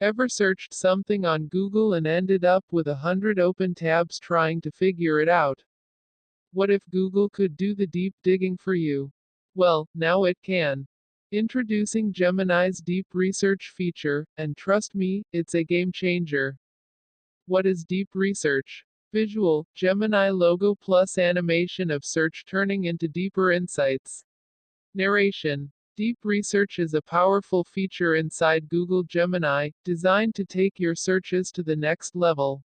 Ever searched something on Google and ended up with 100 open tabs trying to figure it out? What if Google could do the deep digging for you? Well, now it can. Introducing Gemini's Deep Research feature, and trust me, it's a game changer. What is Deep Research? Visual, Gemini logo plus animation of search turning into deeper insights. Narration. Deep Research is a powerful feature inside Google Gemini, designed to take your searches to the next level.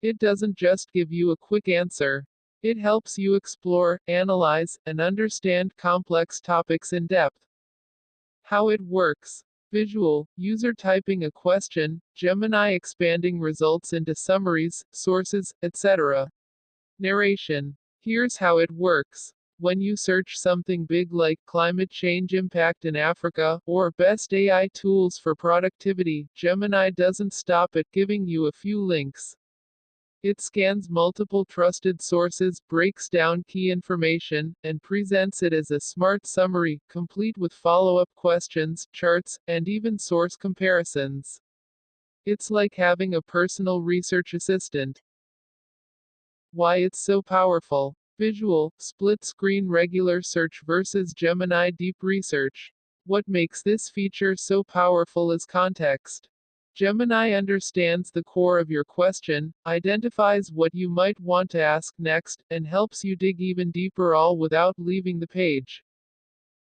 It doesn't just give you a quick answer. It helps you explore, analyze, and understand complex topics in depth. How it works. Visual, user typing a question, Gemini expanding results into summaries, sources, etc. Narration. Here's how it works. When you search something big like climate change impact in Africa, or best AI tools for productivity, Gemini doesn't stop at giving you a few links. It scans multiple trusted sources, breaks down key information, and presents it as a smart summary, complete with follow-up questions, charts, and even source comparisons. It's like having a personal research assistant. Why it's so powerful. Visual, split screen regular search versus Gemini Deep Research. What makes this feature so powerful is context. Gemini understands the core of your question, identifies what you might want to ask next, and helps you dig even deeper all without leaving the page.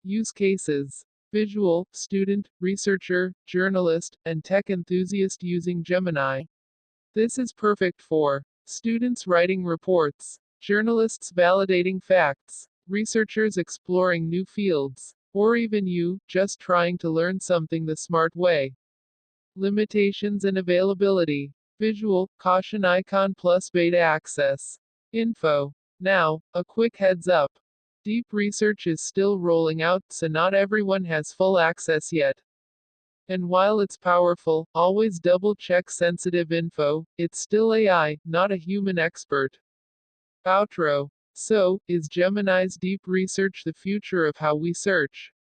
Use cases. Visual, student, researcher, journalist, and tech enthusiast using Gemini. This is perfect for students writing reports, journalists validating facts, researchers exploring new fields, or even you, just trying to learn something the smart way. Limitations and availability. Visual, caution icon plus beta access. Info. Now, a quick heads up. Deep Research is still rolling out, so not everyone has full access yet. And while it's powerful, always double check sensitive info, it's still AI, not a human expert. Outro. So, is Gemini's Deep Research the future of how we search?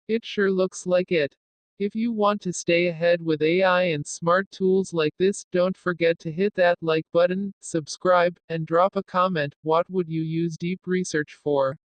It sure looks like it. If you want to stay ahead with AI and smart tools like this, don't forget to hit that like button, subscribe, and drop a comment. What would you use Deep Research for?